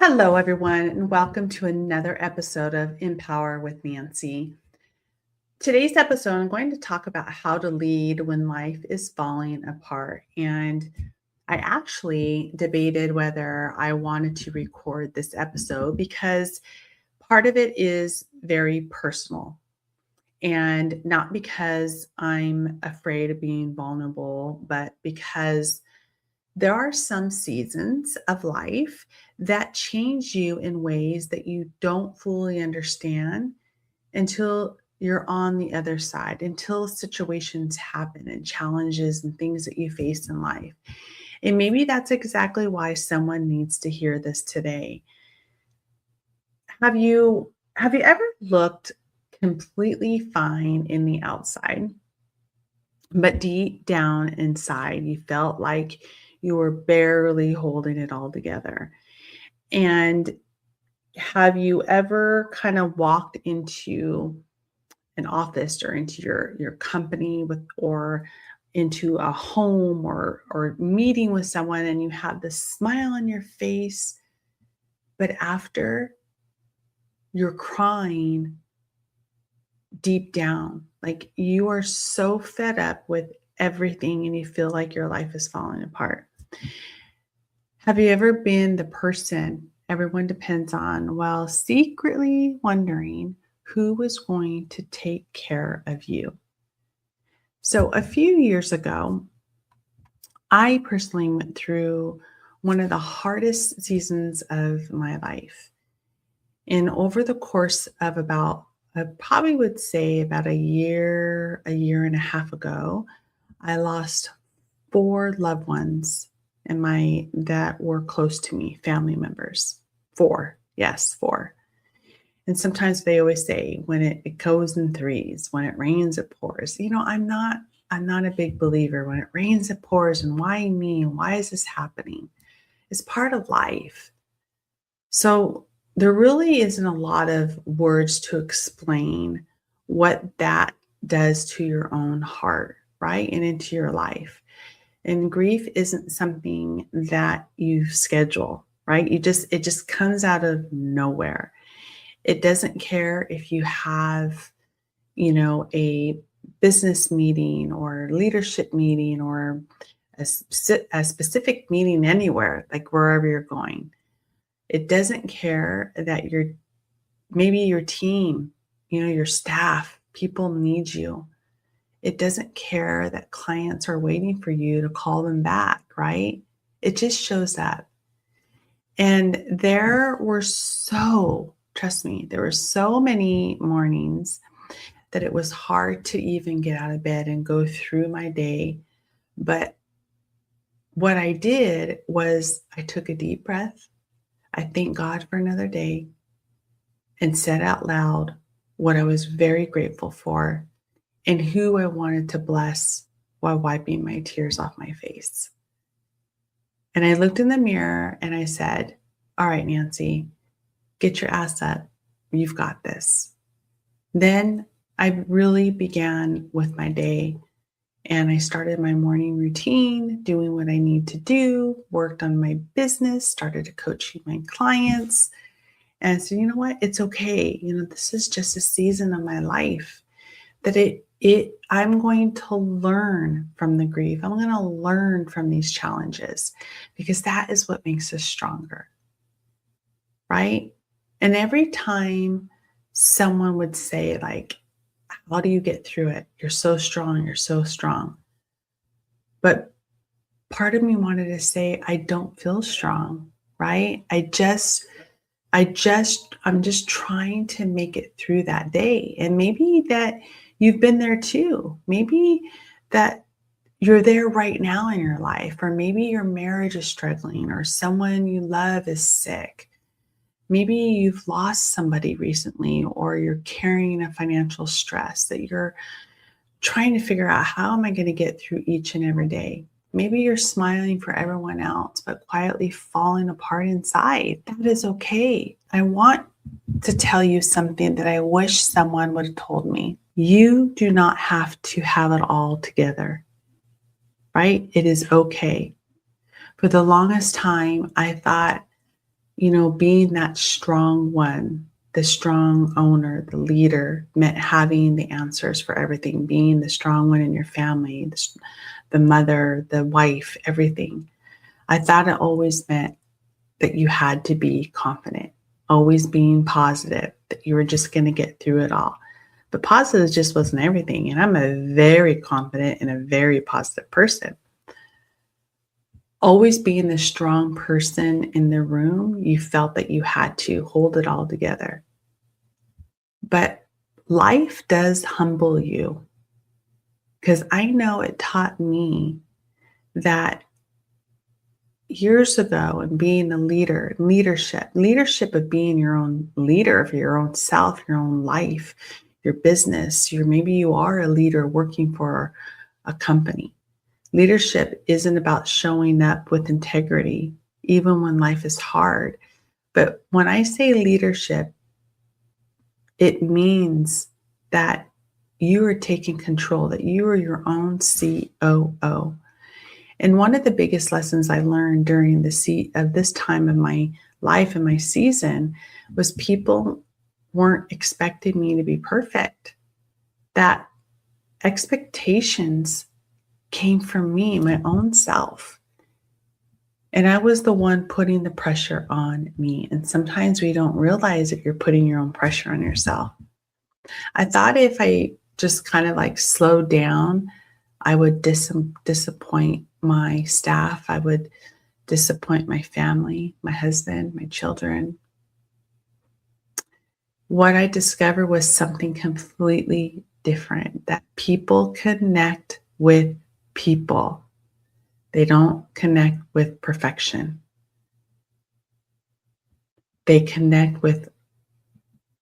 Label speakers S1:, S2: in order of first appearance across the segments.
S1: Hello, everyone, and welcome to another episode of Empower with Nancy. Today's episode, I'm going to talk about how to lead when life is falling apart. And I actually debated whether I wanted to record this episode because part of it is very personal, and not because I'm afraid of being vulnerable, but because there are some seasons of life that change you in ways that you don't fully understand until you're on the other side, until situations happen and challenges and things that you face in life. And maybe that's exactly why someone needs to hear this today. Have you ever looked completely fine in the outside, but deep down inside you felt like you were barely holding it all together? And have you ever kind of walked into an office or into your company with, or into a home, or meeting with someone, and you have this smile on your face, but after you're crying deep down, like you are so fed up with everything and you feel like your life is falling apart? Have you ever been the person everyone depends on while secretly wondering who was going to take care of you? So, a few years ago, I personally went through one of the hardest seasons of my life. And over the course of about, I probably would say about a year and a half ago, I lost four loved ones in my that were close to me, family members. Four. Yes, four. And sometimes they always say when it goes in threes, when it rains, it pours. I'm not a big believer. When it rains, it pours. And why me? And why is this happening? It's part of life. So there really isn't a lot of words to explain what that does to your own heart, right? And into your life. And grief isn't something that you schedule, right? It just comes out of nowhere. It doesn't care if you have, a business meeting or leadership meeting, or a specific meeting anywhere, like wherever you're going. It doesn't care that maybe your team, your staff, people need you. It doesn't care that clients are waiting for you to call them back, right? It just shows up. And trust me, there were so many mornings that it was hard to even get out of bed and go through my day. But what I did was I took a deep breath. I thanked God for another day and said out loud what I was very grateful for and who I wanted to bless while wiping my tears off my face. And I looked in the mirror and I said, "All right, Nancy, get your ass up. You've got this." Then I really began with my day, and I started my morning routine, doing what I need to do, worked on my business, started coaching my clients. And I said, you know what? It's okay. This is just a season of my life that I'm going to learn from the grief. I'm going to learn from these challenges because that is what makes us stronger, right? And every time someone would say, like, how do you get through it? You're so strong. You're so strong. But part of me wanted to say, I don't feel strong, right? I'm just trying to make it through that day. And maybe that you've been there too. Maybe that you're there right now in your life, or maybe your marriage is struggling, or someone you love is sick. Maybe you've lost somebody recently, or you're carrying a financial stress that you're trying to figure out, how am I going to get through each and every day? Maybe you're smiling for everyone else, but quietly falling apart inside. That is okay. I want to tell you something that I wish someone would have told me. You do not have to have it all together, right? It is okay. For the longest time, I thought, being that strong one, the strong owner, the leader meant having the answers for everything, being the strong one in your family, the mother, the wife, everything. I thought it always meant that you had to be confident, always being positive, that you were just going to get through it all. But positive just wasn't everything. And I'm a very confident and a very positive person. Always being the strong person in the room, you felt that you had to hold it all together. But life does humble you, because I know it taught me that years ago, and being a leader, leadership of being your own leader of your own self, your own life, your business. Maybe you are a leader working for a company. Leadership isn't about showing up with integrity, even when life is hard. But when I say leadership, it means that you are taking control, that you are your own COO. And one of the biggest lessons I learned during this time of my life and my season was people weren't expecting me to be perfect. That expectations came from me, my own self. And I was the one putting the pressure on me. And sometimes we don't realize that you're putting your own pressure on yourself. I thought if I just kind of like slowed down, I would disappoint my staff. I would disappoint my family, my husband, my children. What I discovered was something completely different, that people connect with people. They don't connect with perfection. They connect with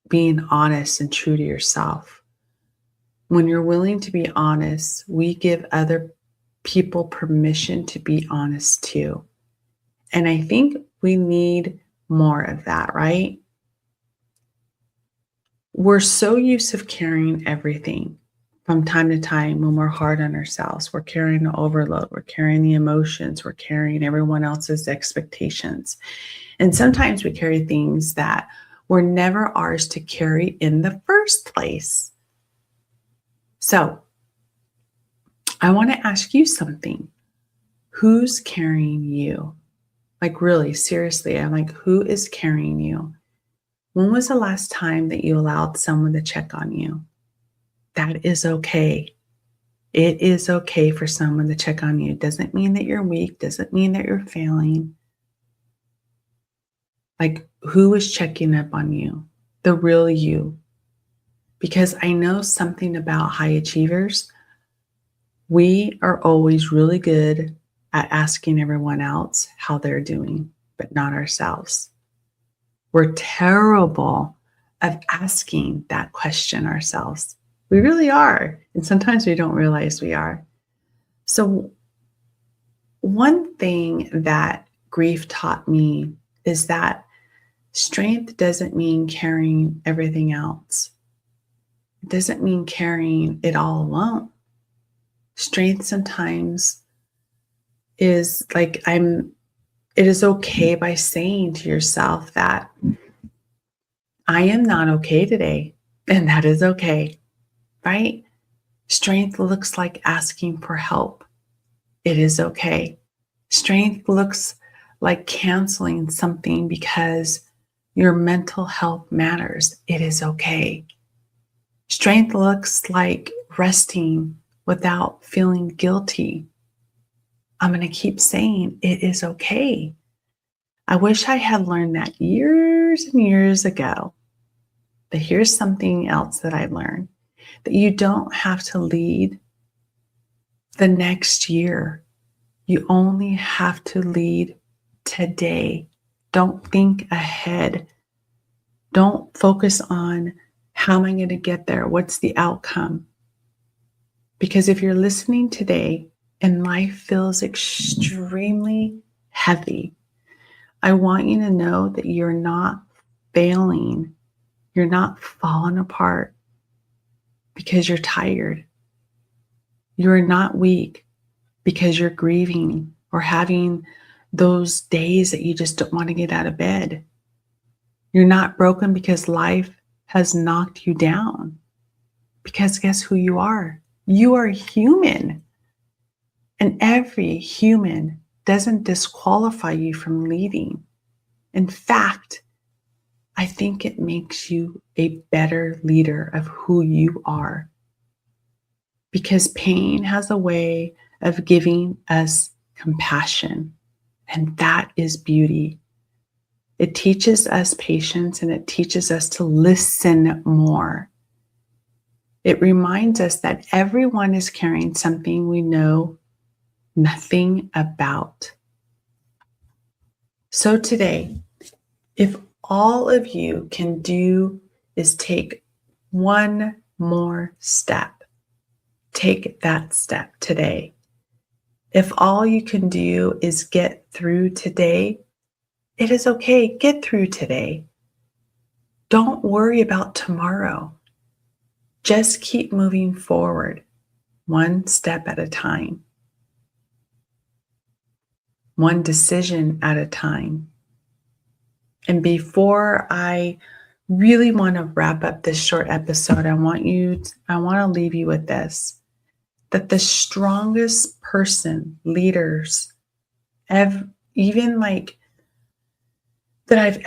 S1: being honest and true to yourself. When you're willing to be honest, we give other people permission to be honest too. And I think we need more of that, right? We're so used to carrying everything. From time to time, when we're hard on ourselves, we're carrying the overload, we're carrying the emotions, we're carrying everyone else's expectations. And sometimes we carry things that were never ours to carry in the first place. So I want to ask you something. Who's carrying you? Like, really, seriously, I'm like, who is carrying you? When was the last time that you allowed someone to check on you? That is okay. It is okay for someone to check on you. It doesn't mean that you're weak, doesn't mean that you're failing. Like, who is checking up on you? The real you. Because I know something about high achievers. We are always really good at asking everyone else how they're doing, but not ourselves. We're terrible at asking that question ourselves. We really are. And sometimes we don't realize we are. So one thing that grief taught me is that strength doesn't mean carrying everything else. It doesn't mean carrying it all alone. Strength sometimes is like it is okay by saying to yourself that I am not okay today, and that is okay, right? Strength looks like asking for help. It is okay. Strength looks like canceling something because your mental health matters. It is okay. Strength looks like resting without feeling guilty. I'm going to keep saying it is okay. I wish I had learned that years and years ago. But here's something else that I learned, that you don't have to lead the next year. You only have to lead today. Don't think ahead. Don't focus on how am I going to get there? What's the outcome? Because if you're listening today and life feels extremely heavy, I want you to know that you're not failing. You're not falling apart because you're tired. You're not weak because you're grieving or having those days that you just don't want to get out of bed. You're not broken because life has knocked you down. Because guess who you are? You are human. And every human doesn't disqualify you from leading. In fact, I think it makes you a better leader of who you are. Because pain has a way of giving us compassion, and that is beauty. It teaches us patience and it teaches us to listen more. It reminds us that everyone is carrying something we know nothing about. So today, if all of you can do is take one more step, take that step today. If all you can do is get through today, it is okay. Get through today. Don't worry about tomorrow. Just keep moving forward, one step at a time, one decision at a time. And before I really want to wrap up this short episode, I want to leave you with this, that the strongest leaders, even like that I've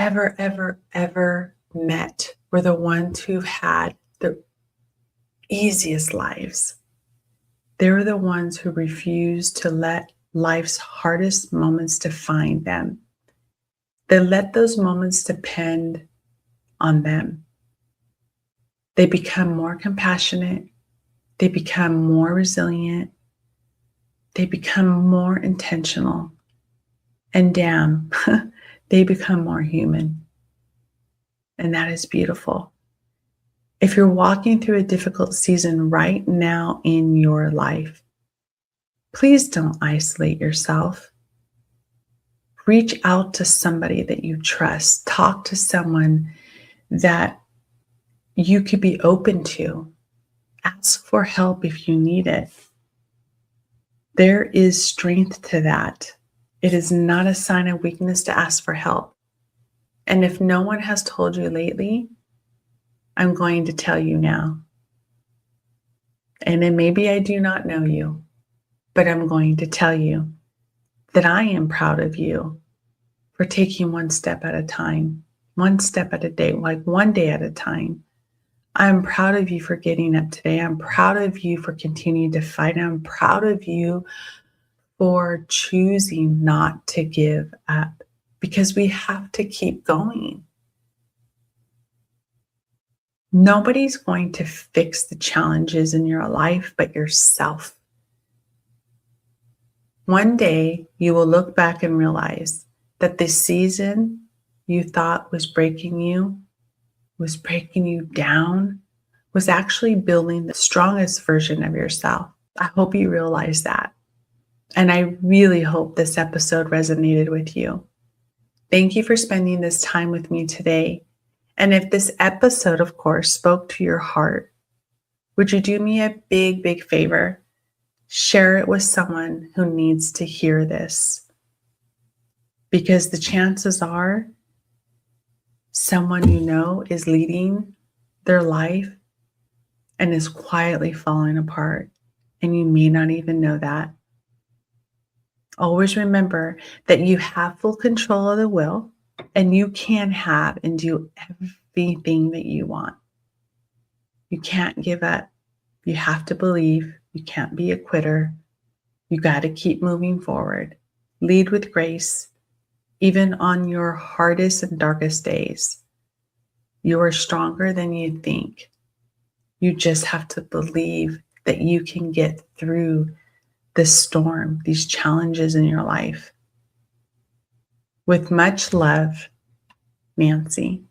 S1: ever met were the ones who had the easiest lives. They were the ones who refused to let life's hardest moments define them. They let those moments depend on them. They become more compassionate. They become more resilient. They become more intentional. And damn, they become more human. And that is beautiful. If you're walking through a difficult season right now in your life, please don't isolate yourself. Reach out to somebody that you trust. Talk to someone that you could be open to. Ask for help if you need it. There is strength to that. It is not a sign of weakness to ask for help. And if no one has told you lately, I'm going to tell you now. And then maybe I do not know you, but I'm going to tell you that I am proud of you for taking one step at a time, one step at a day, like one day at a time. I'm proud of you for getting up today. I'm proud of you for continuing to fight. I'm proud of you for choosing not to give up, because we have to keep going. Nobody's going to fix the challenges in your life but yourself. One day you will look back and realize that the season you thought was breaking you down, was actually building the strongest version of yourself. I hope you realize that. And I really hope this episode resonated with you. Thank you for spending this time with me today. And if this episode, of course, spoke to your heart, would you do me a big, big favor? Share it with someone who needs to hear this. Because the chances are someone you know is leading their life and is quietly falling apart, and you may not even know that. Always remember that you have full control of the will, and you can have and do everything that you want. You can't give up. You have to believe. You can't be a quitter. You got to keep moving forward. Lead with grace, even on your hardest and darkest days. You are stronger than you think. You just have to believe that you can get through this storm, these challenges in your life. With much love, Nancy.